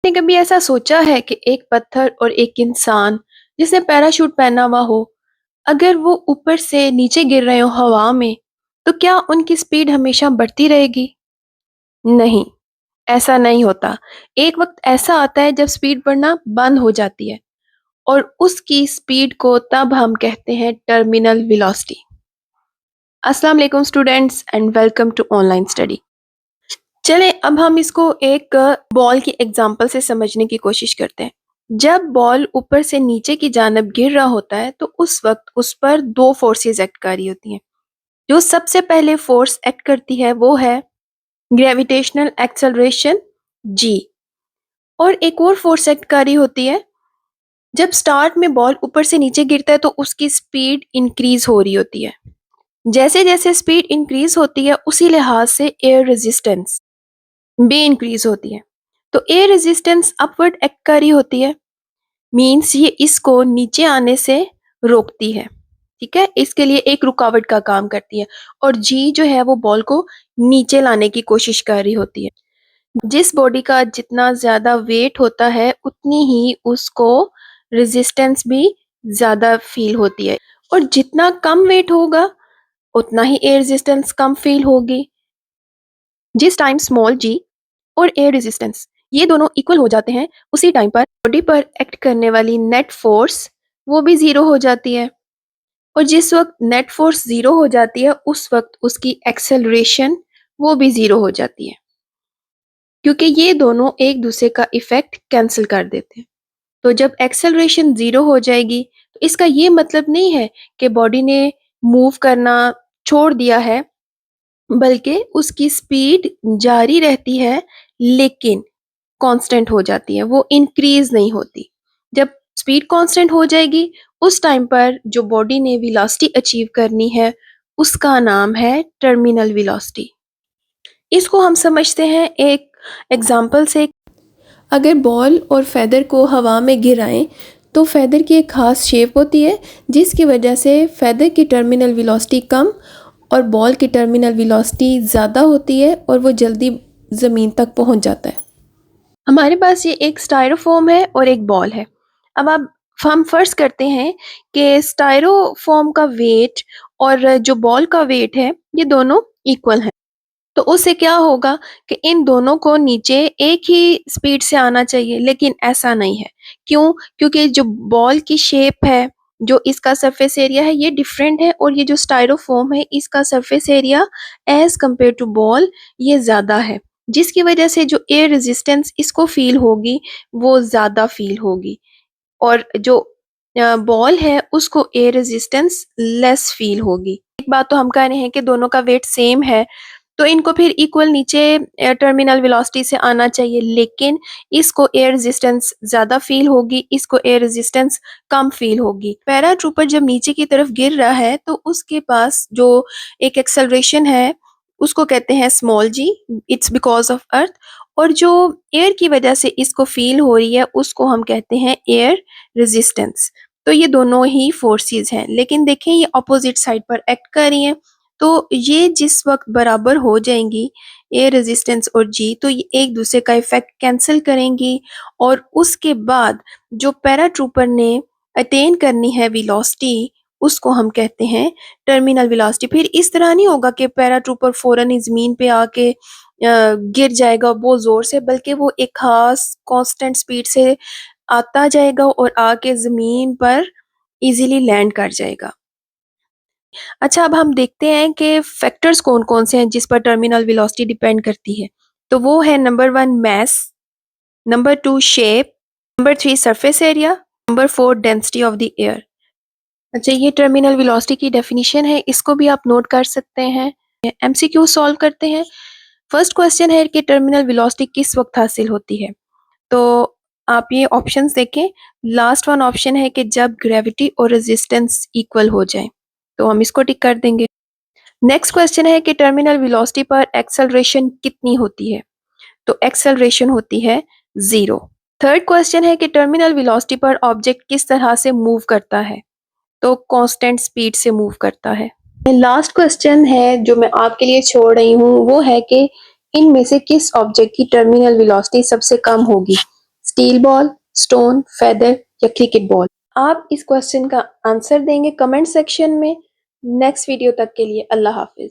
आपने कभी ऐसा सोचा है कि एक पत्थर और एक इंसान जिसने पैराशूट पहना हुआ हो, अगर वो ऊपर से नीचे गिर रहे हो हवा में, तो क्या उनकी स्पीड हमेशा बढ़ती रहेगी? नहीं, ऐसा नहीं होता। एक वक्त ऐसा आता है जब स्पीड बढ़ना बंद हो जाती है और उसकी स्पीड को तब हम कहते हैं टर्मिनल वेलोसिटी। अस्सलाम वालेकुम students and welcome to online study. चलें अब हम इसको एक बॉल की एग्जांपल से समझने की कोशिश करते हैं। जब बॉल ऊपर से नीचे की जानिब गिर रहा होता है तो उस वक्त उस पर दो फोर्सेस एक्ट कर रही होती हैं। जो सबसे पहले फोर्स एक्ट करती है वो है ग्रेविटेशनल एक्सेलरेशन जी, और एक और फोर्स एक्ट कर रही होती है जब स्टार्ट में बॉल ऊपर से नीचे गिरता है तो उसकी स्पीड इंक्रीज हो रही होती है। जैसे जैसे स्पीड इंक्रीज होती है उसी लिहाज से एयर रेजिस्टेंस भी इंक्रीज होती है। तो एयर रेजिस्टेंस अपवर्ड एक्ट कर रही होती है, मींस ये इसको नीचे आने से रोकती है। ठीक है, इसके लिए एक रुकावट का काम करती है। और जी जो है वो बॉल को नीचे लाने की कोशिश कर रही होती है। जिस बॉडी का जितना ज्यादा वेट होता है उतनी ही उसको रेजिस्टेंस भी ज्यादा फील होती है, और जितना कम वेट होगा उतना ही एयर रेजिस्टेंस कम फील होगी। जिस टाइम स्मॉल जी और एयर रेजिस्टेंस ये दोनों इक्वल हो जाते हैं उसी टाइम पर बॉडी पर एक्ट करने वाली नेट फोर्स वो भी जीरो हो जाती है। और जिस वक्त नेट फोर्स जीरो हो जाती है उस वक्त उसकी एक्सेलरेशन वो भी जीरो हो जाती है, क्योंकि ये दोनों एक दूसरे का इफेक्ट कैंसिल कर देते हैं। तो जब एक्सेलरेशन जीरो हो जाएगी तो इसका ये मतलब नहीं है कि बॉडी ने मूव करना छोड़ दिया है, बल्कि उसकी स्पीड जारी रहती है लेकिन कांस्टेंट हो जाती है, वो इंक्रीज नहीं होती। जब स्पीड कांस्टेंट हो जाएगी उस टाइम पर जो बॉडी ने वेलोसिटी अचीव करनी है उसका नाम है टर्मिनल वेलोसिटी। इसको हम समझते हैं एक एग्जांपल से। अगर बॉल और फेदर को हवा में गिराएं तो फेदर की एक खास शेप होती है जिसकी वजह से फेदर की टर्मिनल वेलोसिटी कम और बॉल की टर्मिनल वेलोसिटी ज़्यादा होती है और वो जल्दी ज़मीन तक पहुंच जाता है। हमारे पास ये एक स्टायरोफोम है और एक बॉल है। अब आप हम फर्ज करते हैं कि स्टायरोफोम का वेट और जो बॉल का वेट है ये दोनों इक्वल हैं। तो उससे क्या होगा कि इन दोनों को नीचे एक ही स्पीड से आना चाहिए, लेकिन ऐसा नहीं है। क्यों? क्योंकि जो बॉल की शेप है, जो इसका सरफेस एरिया है ये डिफरेंट है, और ये जो स्टायरोफोम है इसका surface area as compare to ball ये ज़्यादा है, जिसकी वजह से जो एयर रेजिस्टेंस इसको फील होगी वो ज़्यादा फील होगी, और जो बॉल है उसको एयर रेजिस्टेंस लेस फील होगी। एक बात तो हम कह रहे हैं कि दोनों का वेट सेम है तो इनको फिर इक्वल नीचे टर्मिनल वेलोसिटी से आना चाहिए, लेकिन इसको एयर रेजिस्टेंस ज़्यादा फील होगी, इसको एयर रेजिस्टेंस कम फील होगी। पैराट्रूपर जब नीचे की तरफ गिर रहा है तो उसके पास जो एक एक्सेलरेशन है उसको कहते हैं small g, it's because of earth, और जो एयर की वजह से इसको फील हो रही है उसको हम कहते हैं एयर रेजिस्टेंस। तो ये दोनों ही फोर्सेस हैं, लेकिन देखें ये अपोजिट साइड पर एक्ट कर रही हैं। तो ये जिस वक्त बराबर हो जाएंगी एयर रेजिस्टेंस और जी, तो ये एक दूसरे का इफेक्ट कैंसिल करेंगी, और उसके बाद जो पैराट्रूपर ने अटेन करनी है वेलोसिटी उसको हम कहते हैं टर्मिनल वेलोसिटी। फिर इस तरह नहीं होगा कि पैराट्रूपर फौरन ही जमीन पे आके गिर जाएगा बहुत जोर से, बल्कि वो एक खास कांस्टेंट स्पीड से आता जाएगा और आके जमीन पर इजीली लैंड कर जाएगा। अच्छा, अब हम देखते हैं कि फैक्टर्स कौन कौन से हैं जिस पर टर्मिनल वेलोसिटी डिपेंड करती है। तो वो है number 1 mass, number 2 shape, number 3 surface area, number 4 density of the air. अच्छा, ये टर्मिनल वेलोसिटी की डेफिनेशन है, इसको भी आप नोट कर सकते हैं। एमसीक्यू सॉल्व करते हैं। फर्स्ट क्वेश्चन है कि टर्मिनल वेलोसिटी किस वक्त हासिल होती है। तो आप ये ऑप्शंस देखें। लास्ट वन ऑप्शन है कि जब ग्रेविटी और रेजिस्टेंस इक्वल हो जाए, तो हम इसको टिक कर देंगे। नेक्स्ट क्वेश्चन है कि टर्मिनल वेलोसिटी पर एक्सेलरेशन कितनी होती है। तो एक्सेलरेशन होती है 0। थर्ड क्वेश्चन है कि टर्मिनल वेलोसिटी पर ऑब्जेक्ट किस तरह से मूव करता है। तो कांस्टेंट स्पीड से मूव करता है। लास्ट क्वेश्चन है जो मैं आपके लिए छोड़ रही हूँ, वो है कि इनमें से किस ऑब्जेक्ट की टर्मिनल वेलोसिटी सबसे कम होगी। स्टील बॉल, स्टोन, फेदर या क्रिकेट बॉल? आप इस क्वेश्चन का आंसर देंगे कमेंट सेक्शन में। नेक्स्ट वीडियो तक के लिए अल्लाह हाफिज।